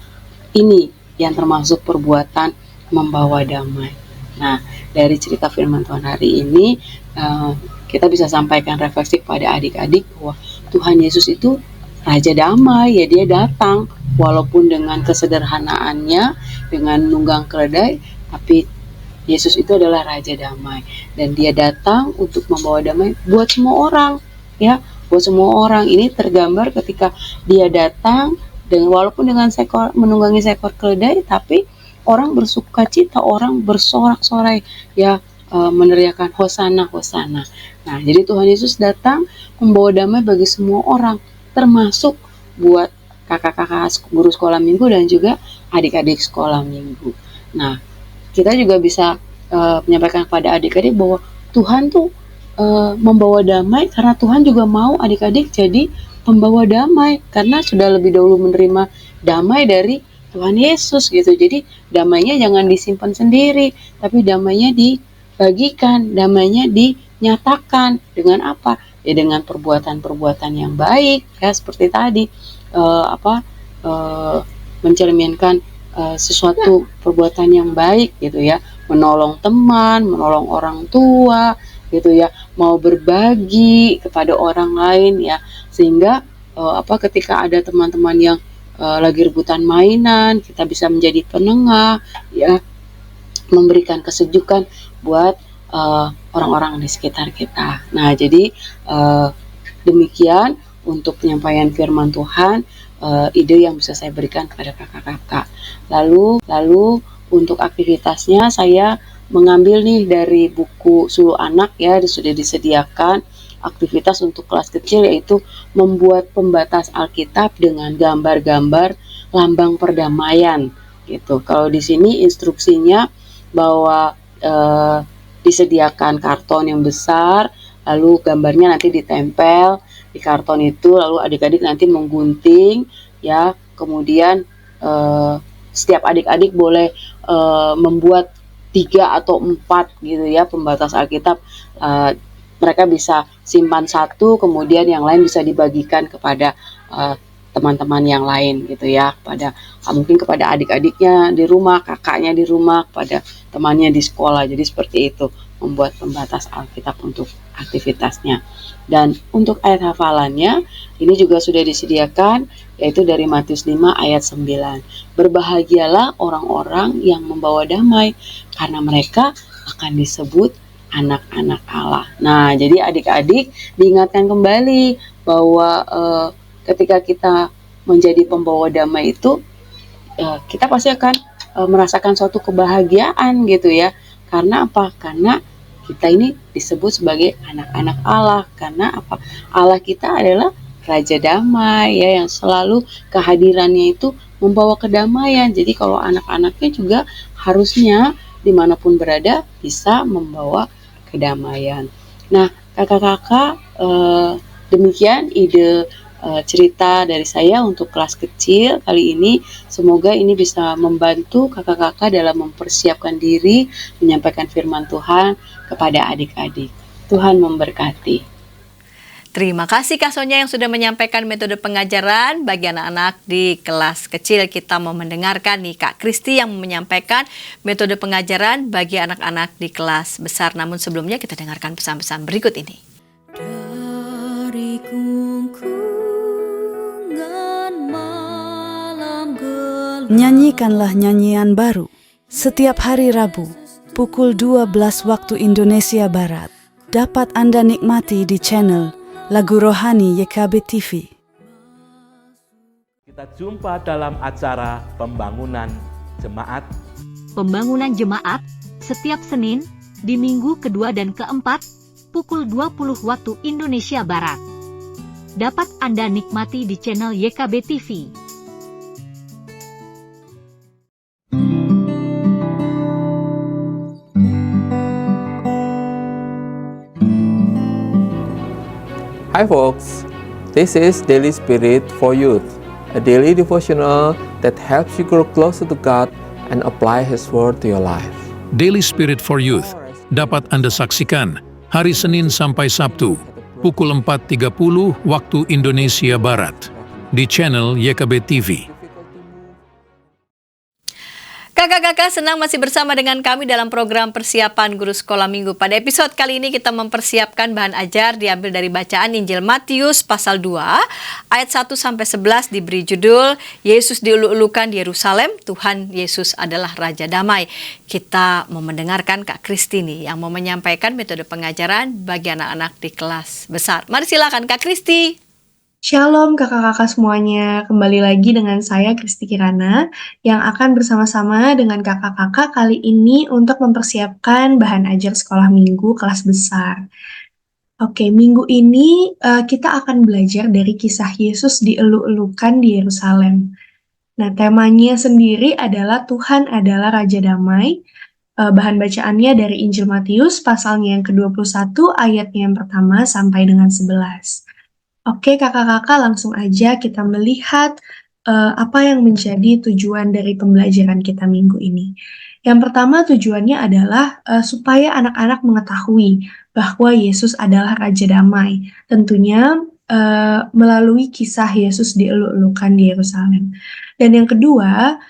ini yang termasuk perbuatan membawa damai? Nah, dari cerita firman Tuhan hari ini, kita bisa sampaikan refleksi kepada adik-adik bahwa Tuhan Yesus itu Raja Damai, ya dia datang walaupun dengan kesederhanaannya, dengan nunggang keledai, tapi Yesus itu adalah Raja Damai dan dia datang untuk membawa damai buat semua orang, ya, buat semua orang. Ini tergambar ketika dia datang dengan walaupun dengan menunggangi seekor keledai, tapi orang bersukacita, orang bersorak-sorai, ya, meneriakan Hosana, Hosana. Nah, jadi Tuhan Yesus datang membawa damai bagi semua orang, termasuk buat kakak-kakak guru sekolah minggu dan juga adik-adik sekolah minggu. Nah, kita juga bisa menyampaikan kepada adik-adik bahwa Tuhan tuh membawa damai karena Tuhan juga mau adik-adik jadi pembawa damai karena sudah lebih dahulu menerima damai dari Tuhan Yesus gitu. Jadi damainya jangan disimpan sendiri, tapi damainya dibagikan, damainya dinyatakan dengan apa? Ya dengan perbuatan-perbuatan yang baik, ya seperti tadi mencerminkan sesuatu perbuatan yang baik gitu ya, menolong teman, menolong orang tua gitu ya, mau berbagi kepada orang lain ya, sehingga ketika ada teman-teman yang lagi rebutan mainan, kita bisa menjadi penengah ya, memberikan kesejukan buat orang-orang di sekitar kita. Nah, jadi demikian untuk penyampaian firman Tuhan, ide yang bisa saya berikan kepada kakak-kakak. Lalu untuk aktivitasnya saya mengambil nih dari buku Suluh Anak ya, sudah disediakan aktivitas untuk kelas kecil, yaitu membuat pembatas Alkitab dengan gambar-gambar lambang perdamaian gitu. Kalau di sini instruksinya bahwa disediakan karton yang besar, lalu gambarnya nanti ditempel di karton itu, lalu adik-adik nanti menggunting ya, kemudian setiap adik-adik boleh membuat 3 atau 4 gitu ya pembatas Alkitab. Mereka bisa simpan satu, kemudian yang lain bisa dibagikan kepada teman-teman yang lain gitu ya, mungkin kepada adik-adiknya di rumah, kakaknya di rumah, kepada temannya di sekolah. Jadi seperti itu, membuat pembatas Alkitab untuk aktivitasnya. Dan untuk ayat hafalannya ini juga sudah disediakan, yaitu dari Matius 5 ayat 9. Berbahagialah orang-orang yang membawa damai, karena mereka akan disebut anak-anak Allah. Nah, jadi adik-adik diingatkan kembali bahwa ketika kita menjadi pembawa damai itu, kita pasti akan merasakan suatu kebahagiaan gitu ya. Karena apa? Karena kita ini disebut sebagai anak-anak Allah. Karena apa? Allah kita adalah Raja Damai ya, yang selalu kehadirannya itu membawa kedamaian. Jadi kalau anak-anaknya juga harusnya dimanapun berada bisa membawa kedamaian. Nah, kakak-kakak, demikian ide cerita dari saya untuk kelas kecil kali ini. Semoga ini bisa membantu kakak-kakak dalam mempersiapkan diri menyampaikan firman Tuhan kepada adik-adik. Tuhan memberkati. Terima kasih Kak Sonia yang sudah menyampaikan metode pengajaran bagi anak-anak di kelas kecil. Kita mau mendengarkan nih Kak Kristi yang menyampaikan metode pengajaran bagi anak-anak di kelas besar. Namun sebelumnya kita dengarkan pesan-pesan berikut ini. Dari kungkungan malam gelap, Nyanyikanlah nyanyian baru setiap hari Rabu pukul 12 waktu Indonesia Barat. Dapat Anda nikmati di channel Lagu Rohani YKB TV. Kita jumpa dalam acara pembangunan jemaat. Pembangunan jemaat setiap Senin di minggu kedua dan keempat pukul 20 waktu Indonesia Barat. Dapat Anda nikmati di channel YKB TV. Hi folks, this is Daily Spirit for Youth, a daily devotional that helps you grow closer to God and apply His Word to your life. Daily Spirit for Youth dapat Anda saksikan hari Senin sampai Sabtu pukul 4.30 waktu Indonesia Barat di channel YKB TV. Kakak-kakak senang masih bersama dengan kami dalam program persiapan guru sekolah minggu. Pada episode kali ini kita mempersiapkan bahan ajar diambil dari bacaan Injil Matius pasal 2 ayat 1-11 diberi judul Yesus dielu-elukan di Yerusalem, Tuhan Yesus adalah Raja Damai. Kita mau mendengarkan Kak Kristi yang mau menyampaikan metode pengajaran bagi anak-anak di kelas besar. Mari silakan Kak Kristi. Shalom kakak-kakak semuanya, kembali lagi dengan saya Kristi Kirana yang akan bersama-sama dengan kakak-kakak kali ini untuk mempersiapkan bahan ajar sekolah minggu kelas besar. Oke, minggu ini kita akan belajar dari kisah Yesus dielu-elukan di Yerusalem. Nah, temanya sendiri adalah Tuhan adalah Raja Damai. Bahan bacaannya dari Injil Matius pasalnya yang ke-21 ayatnya yang pertama sampai dengan 11. Oke, kakak-kakak langsung aja kita melihat apa yang menjadi tujuan dari pembelajaran kita minggu ini. Yang pertama tujuannya adalah supaya anak-anak mengetahui bahwa Yesus adalah Raja Damai. Tentunya melalui kisah Yesus dielu-elukan di Yerusalem. Dan yang kedua,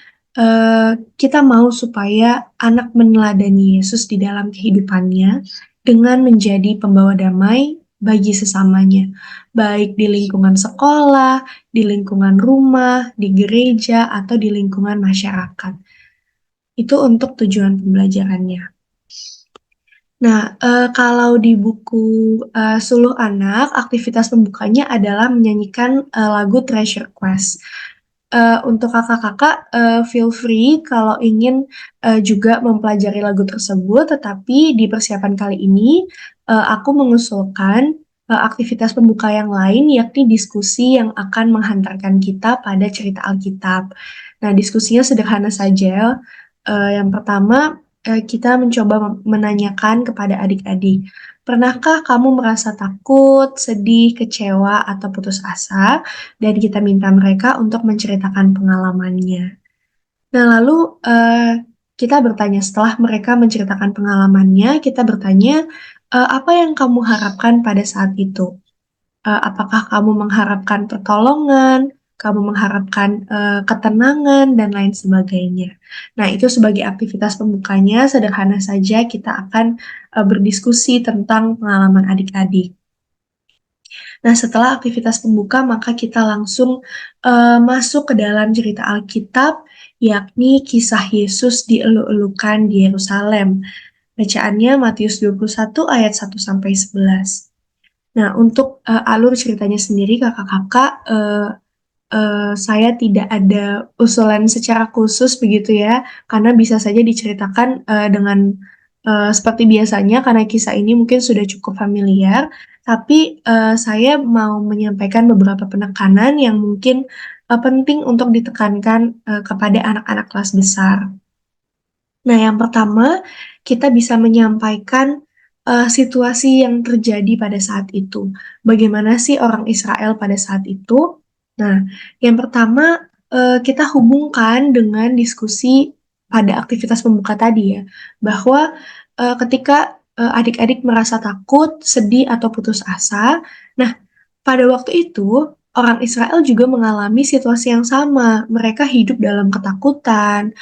kita mau supaya anak meneladani Yesus di dalam kehidupannya dengan menjadi pembawa damai bagi sesamanya, baik di lingkungan sekolah, di lingkungan rumah, di gereja, atau di lingkungan masyarakat. Itu untuk tujuan pembelajarannya. Nah, kalau di buku Suluh Anak, aktivitas pembukanya adalah menyanyikan lagu Treasure Quest. Untuk kakak-kakak, feel free kalau ingin juga mempelajari lagu tersebut, tetapi di persiapan kali ini aku mengusulkan aktivitas pembuka yang lain, yakni diskusi yang akan menghantarkan kita pada cerita Alkitab. Nah, diskusinya sederhana saja. Yang pertama, kita mencoba menanyakan kepada adik-adik, pernahkah kamu merasa takut, sedih, kecewa, atau putus asa? Dan kita minta mereka untuk menceritakan pengalamannya. Nah, lalu kita bertanya setelah mereka menceritakan pengalamannya, kita bertanya, apa yang kamu harapkan pada saat itu? Apakah kamu mengharapkan pertolongan, kamu mengharapkan ketenangan, dan lain sebagainya. Nah, itu sebagai aktivitas pembukanya, sederhana saja kita akan berdiskusi tentang pengalaman adik-adik. Nah, setelah aktivitas pembuka, maka kita langsung masuk ke dalam cerita Alkitab, yakni kisah Yesus dielu-elukan di Yerusalem. Bacaannya Matius 21 ayat 1-11. Nah, untuk alur ceritanya sendiri, kakak-kakak, saya tidak ada usulan secara khusus begitu ya, karena bisa saja diceritakan dengan seperti biasanya, karena kisah ini mungkin sudah cukup familiar, tapi saya mau menyampaikan beberapa penekanan yang mungkin penting untuk ditekankan kepada anak-anak kelas besar. Nah, yang pertama, kita bisa menyampaikan situasi yang terjadi pada saat itu. Bagaimana sih orang Israel pada saat itu? Nah, yang pertama, kita hubungkan dengan diskusi pada aktivitas pembuka tadi ya, bahwa ketika adik-adik merasa takut, sedih, atau putus asa, nah, pada waktu itu, orang Israel juga mengalami situasi yang sama. Mereka hidup dalam ketakutan,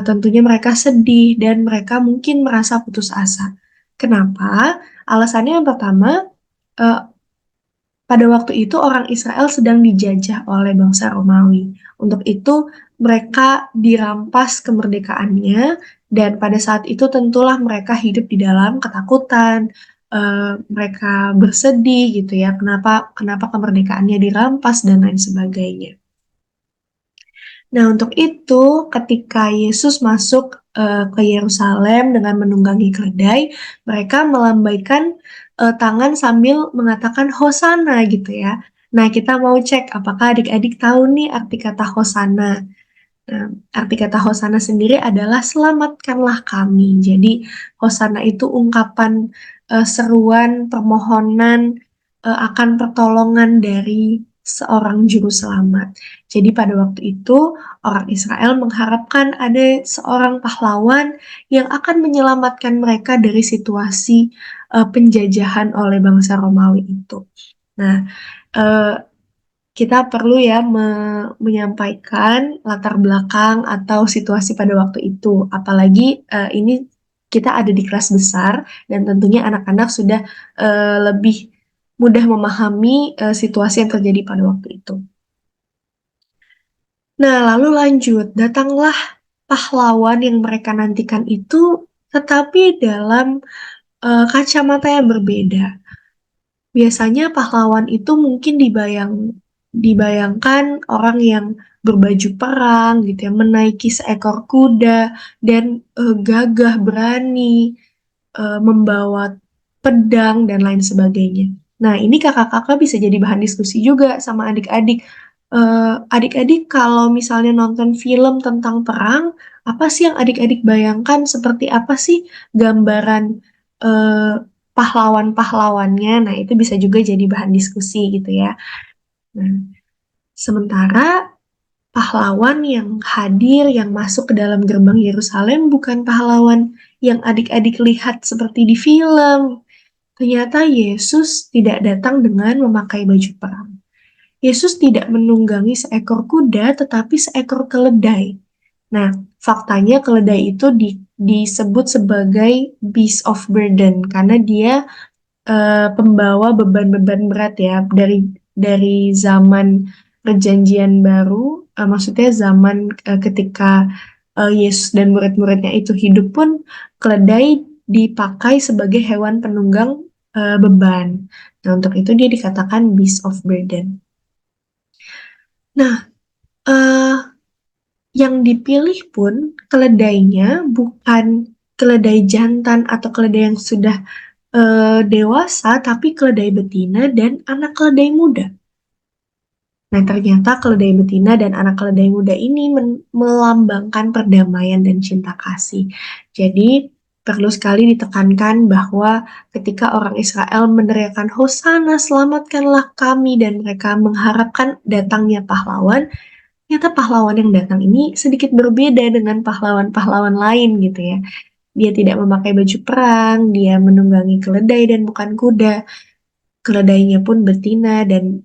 tentunya mereka sedih, dan mereka mungkin merasa putus asa. Kenapa? Alasannya yang pertama, pada waktu itu orang Israel sedang dijajah oleh bangsa Romawi. Untuk itu mereka dirampas kemerdekaannya, dan pada saat itu tentulah mereka hidup di dalam ketakutan, mereka bersedih gitu ya, kenapa kemerdekaannya dirampas dan lain sebagainya. Nah, untuk itu ketika Yesus masuk ke Yerusalem dengan menunggangi keledai, mereka melambaikan tangan sambil mengatakan Hosana gitu ya. Nah, kita mau cek apakah adik-adik tahu nih arti kata Hosana. Nah, arti kata Hosana sendiri adalah selamatkanlah kami. Jadi Hosana itu ungkapan seruan permohonan akan pertolongan dari seorang juru selamat. Jadi pada waktu itu orang Israel mengharapkan ada seorang pahlawan yang akan menyelamatkan mereka dari situasi penjajahan oleh bangsa Romawi itu. Nah, kita perlu ya menyampaikan latar belakang atau situasi pada waktu itu. Apalagi ini kita ada di kelas besar dan tentunya anak-anak sudah lebih mudah memahami situasi yang terjadi pada waktu itu. Nah, lalu lanjut, datanglah pahlawan yang mereka nantikan itu, tetapi dalam kacamata yang berbeda. Biasanya pahlawan itu mungkin dibayangkan orang yang berbaju perang gitu ya, menaiki seekor kuda dan gagah berani, membawa pedang dan lain sebagainya. Nah, ini kakak-kakak bisa jadi bahan diskusi juga sama adik-adik. Adik-adik kalau misalnya nonton film tentang perang, apa sih yang adik-adik bayangkan? Seperti apa sih gambaran pahlawan-pahlawannya? Nah, itu bisa juga jadi bahan diskusi gitu ya. Nah, sementara pahlawan yang hadir, yang masuk ke dalam gerbang Yerusalem bukan pahlawan yang adik-adik lihat seperti di film. Ternyata Yesus tidak datang dengan memakai baju perang. Yesus tidak menunggangi seekor kuda, tetapi seekor keledai. Nah, faktanya keledai itu disebut sebagai beast of burden, karena dia pembawa beban-beban berat ya, dari zaman perjanjian baru, maksudnya zaman ketika Yesus dan murid-muridnya itu hidup pun, keledai dipakai sebagai hewan penunggang beban. Nah, untuk itu dia dikatakan beast of burden. Nah, yang dipilih pun keledainya bukan keledai jantan atau keledai yang sudah dewasa, tapi keledai betina dan anak keledai muda. Nah, ternyata keledai betina dan anak keledai muda ini melambangkan perdamaian dan cinta kasih. Jadi, perlu sekali ditekankan bahwa ketika orang Israel meneriakkan Hosana, selamatkanlah kami, dan mereka mengharapkan datangnya pahlawan, ternyata pahlawan yang datang ini sedikit berbeda dengan pahlawan-pahlawan lain gitu ya. Dia tidak memakai baju perang, dia menunggangi keledai dan bukan kuda. Keledainya pun betina dan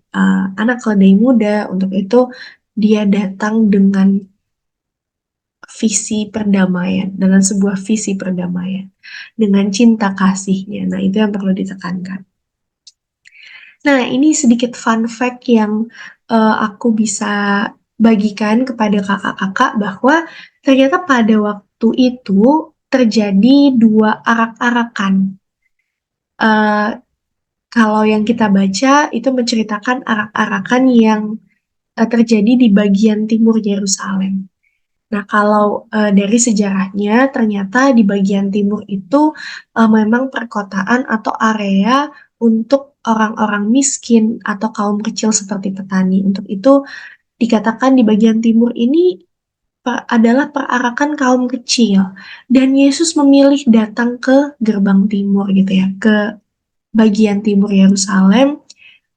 anak keledai muda. Untuk itu dia datang dengan visi perdamaian, dengan sebuah visi perdamaian, dengan cinta kasihnya. Nah, itu yang perlu ditekankan. Nah, ini sedikit fun fact yang aku bisa bagikan kepada kakak-kakak bahwa ternyata pada waktu itu terjadi dua arak-arakan. Kalau yang kita baca itu menceritakan arak-arakan yang terjadi di bagian timur Yerusalem. Nah, kalau dari sejarahnya, ternyata di bagian timur itu memang perkotaan atau area untuk orang-orang miskin atau kaum kecil seperti petani. Untuk itu dikatakan di bagian timur ini adalah perarakan kaum kecil. Dan Yesus memilih datang ke gerbang timur gitu ya, ke bagian timur Yerusalem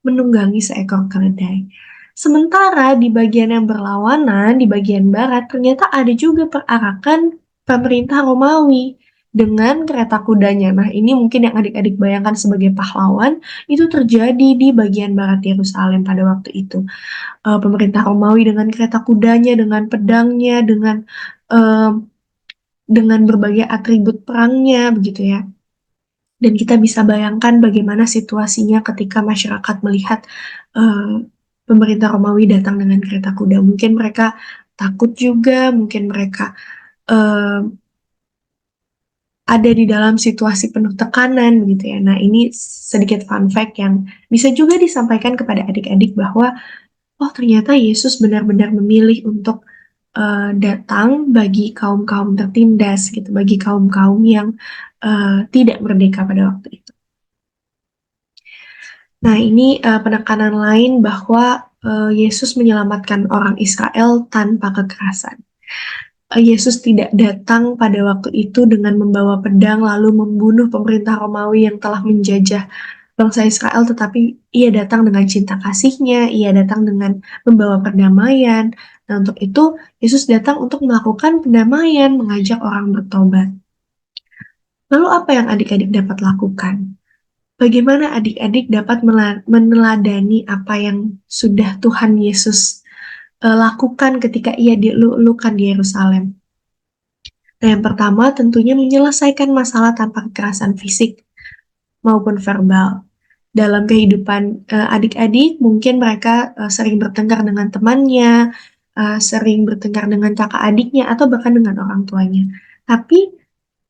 menunggangi seekor keledai. Sementara di bagian yang berlawanan, di bagian barat, ternyata ada juga perarakan pemerintah Romawi dengan kereta kudanya. Nah, ini mungkin yang adik-adik bayangkan sebagai pahlawan, itu terjadi di bagian barat Yerusalem pada waktu itu. Pemerintah Romawi dengan kereta kudanya, dengan pedangnya, dengan berbagai atribut perangnya, begitu ya. Dan kita bisa bayangkan bagaimana situasinya ketika masyarakat melihat pemerintah Romawi datang dengan kereta kuda. Mungkin mereka takut juga, mungkin mereka ada di dalam situasi penuh tekanan gitu ya. Nah, ini sedikit fun fact yang bisa juga disampaikan kepada adik-adik bahwa oh, ternyata Yesus benar-benar memilih untuk datang bagi kaum-kaum tertindas gitu, bagi kaum-kaum yang tidak merdeka pada waktu itu. Nah, ini penekanan lain bahwa Yesus menyelamatkan orang Israel tanpa kekerasan. Yesus tidak datang pada waktu itu dengan membawa pedang lalu membunuh pemerintah Romawi yang telah menjajah bangsa Israel, tetapi ia datang dengan cinta kasihnya, ia datang dengan membawa perdamaian. Nah, untuk itu Yesus datang untuk melakukan pendamaian, mengajak orang bertobat. Lalu apa yang adik-adik dapat lakukan? bagaimana adik-adik dapat meneladani apa yang sudah Tuhan Yesus lakukan ketika ia dilulukan di Yerusalem. Nah, yang pertama tentunya menyelesaikan masalah tanpa kekerasan fisik maupun verbal. Dalam kehidupan adik-adik, mungkin mereka sering bertengkar dengan temannya, sering bertengkar dengan kakak adiknya, atau bahkan dengan orang tuanya. Tapi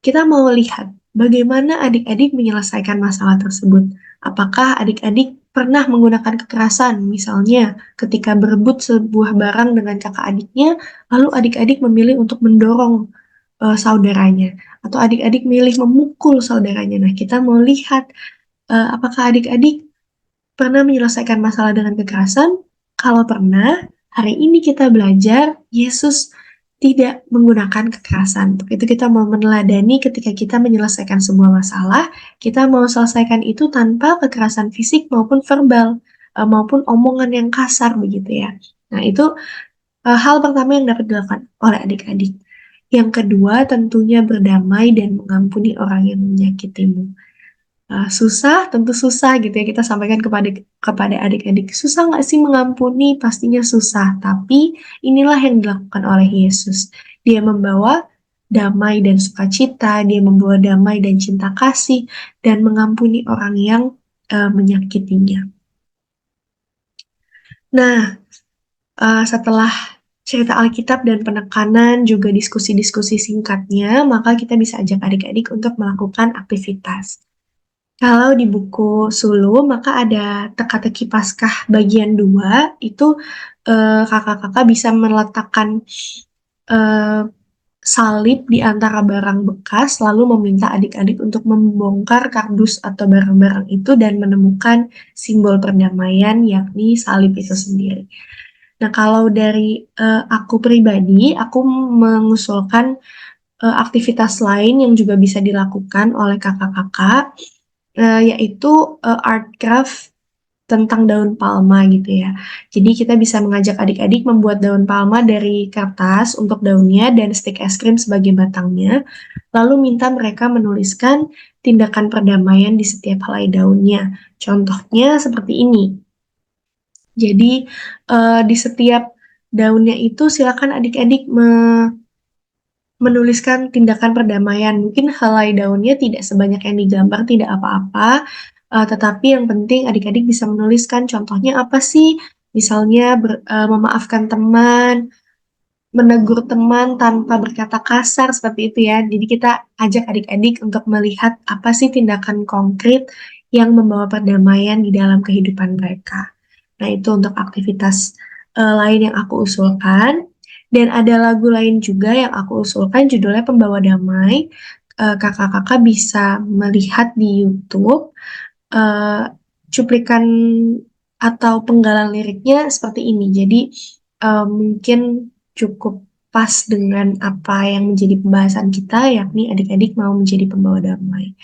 kita mau lihat bagaimana adik-adik menyelesaikan masalah tersebut. Apakah adik-adik pernah menggunakan kekerasan, misalnya ketika berebut sebuah barang dengan kakak adiknya, lalu adik-adik memilih untuk mendorong saudaranya, atau adik-adik milih memukul saudaranya. Nah, kita mau lihat apakah adik-adik pernah menyelesaikan masalah dengan kekerasan? Kalau pernah, hari ini kita belajar Yesus tidak menggunakan kekerasan. Untuk itu kita mau meneladani ketika kita menyelesaikan sebuah masalah, kita mau selesaikan itu tanpa kekerasan fisik maupun verbal, maupun omongan yang kasar begitu ya. Nah, itu hal pertama yang dapat dilakukan oleh adik-adik. Yang kedua, tentunya berdamai dan mengampuni orang yang menyakitimu. Susah, tentu susah gitu ya, kita sampaikan kepada adik-adik. Susah nggak sih mengampuni? Pastinya susah, tapi inilah yang dilakukan oleh Yesus. Dia membawa damai dan sukacita, dia membawa damai dan cinta kasih, dan mengampuni orang yang menyakitinya. Nah, setelah cerita Alkitab dan penekanan, juga diskusi-diskusi singkatnya, maka kita bisa ajak adik-adik untuk melakukan aktivitas. Kalau di buku Sulu, maka ada teka-teki Paskah bagian 2, itu kakak-kakak bisa meletakkan salib di antara barang bekas, lalu meminta adik-adik untuk membongkar kardus atau barang-barang itu dan menemukan simbol perdamaian, yakni salib itu sendiri. Nah, kalau dari aku pribadi, aku mengusulkan aktivitas lain yang juga bisa dilakukan oleh kakak-kakak, yaitu art craft tentang daun palma gitu ya. Jadi kita bisa mengajak adik-adik membuat daun palma dari kertas untuk daunnya dan stik es krim sebagai batangnya, lalu minta mereka menuliskan tindakan perdamaian di setiap helai daunnya. Contohnya seperti ini. Jadi di setiap daunnya itu silakan adik-adik menuliskan tindakan perdamaian. Mungkin helai daunnya tidak sebanyak yang digambar, tidak apa-apa, tetapi yang penting adik-adik bisa menuliskan contohnya apa sih? Misalnya memaafkan teman, menegur teman tanpa berkata kasar, seperti itu ya. Jadi kita ajak adik-adik untuk melihat apa sih tindakan konkret yang membawa perdamaian di dalam kehidupan mereka. Nah, itu untuk aktivitas lain yang aku usulkan. Dan ada lagu lain juga yang aku usulkan, judulnya Pembawa Damai. Kakak-kakak bisa melihat di YouTube cuplikan atau penggalan liriknya seperti ini. Jadi mungkin cukup pas dengan apa yang menjadi pembahasan kita, yakni adik-adik mau menjadi pembawa damai.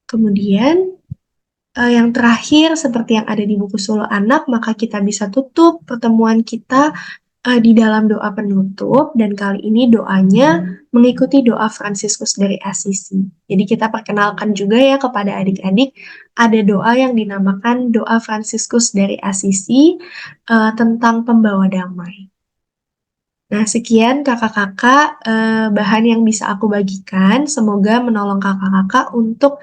Kemudian yang terakhir, seperti yang ada di buku Solo Anak, maka kita bisa tutup pertemuan kita di dalam doa penutup, dan kali ini doanya mengikuti doa Fransiskus dari Assisi. Jadi kita perkenalkan juga ya kepada adik-adik, ada doa yang dinamakan doa Fransiskus dari Assisi tentang pembawa damai. Nah, sekian kakak-kakak bahan yang bisa aku bagikan, semoga menolong kakak-kakak untuk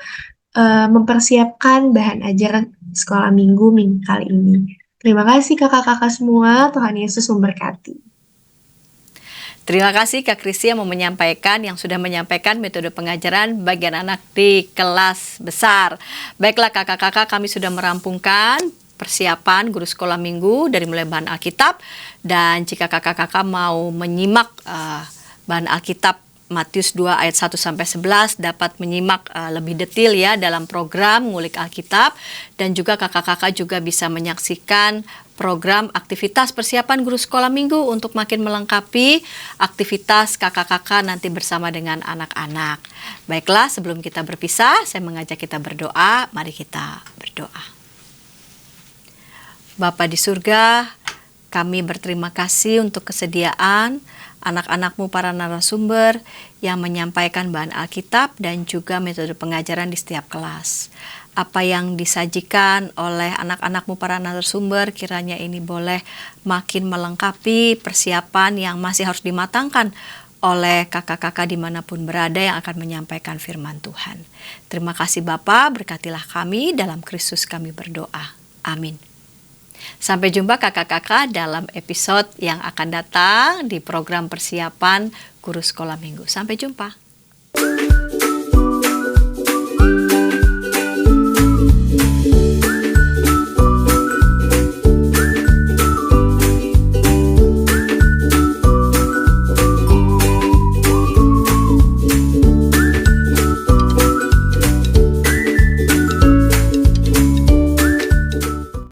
mempersiapkan bahan ajar sekolah minggu kali ini. Terima kasih kakak-kakak semua, Tuhan Yesus memberkati. Terima kasih Kak Kristi yang sudah menyampaikan metode pengajaran bagian anak di kelas besar. Baiklah kakak-kakak, kami sudah merampungkan persiapan guru sekolah minggu dari mulai bahan Alkitab, dan jika kakak-kakak mau menyimak bahan Alkitab Matius 2 ayat 1-11 dapat menyimak lebih detail ya dalam program Ngulik Alkitab, dan juga kakak-kakak juga bisa menyaksikan program aktivitas persiapan guru sekolah minggu untuk makin melengkapi aktivitas kakak-kakak nanti bersama dengan anak-anak. Baiklah, sebelum kita berpisah, saya mengajak kita berdoa. Mari kita berdoa. Bapa di surga, kami berterima kasih untuk kesediaan anak-anakmu para narasumber yang menyampaikan bahan Alkitab dan juga metode pengajaran di setiap kelas. Apa yang disajikan oleh anak-anakmu para narasumber kiranya ini boleh makin melengkapi persiapan yang masih harus dimatangkan oleh kakak-kakak dimanapun berada yang akan menyampaikan firman Tuhan. Terima kasih Bapa, berkatilah kami, dalam Kristus kami berdoa. Amin. Sampai jumpa kakak-kakak dalam episode yang akan datang di program persiapan Guru Sekolah Minggu. Sampai jumpa.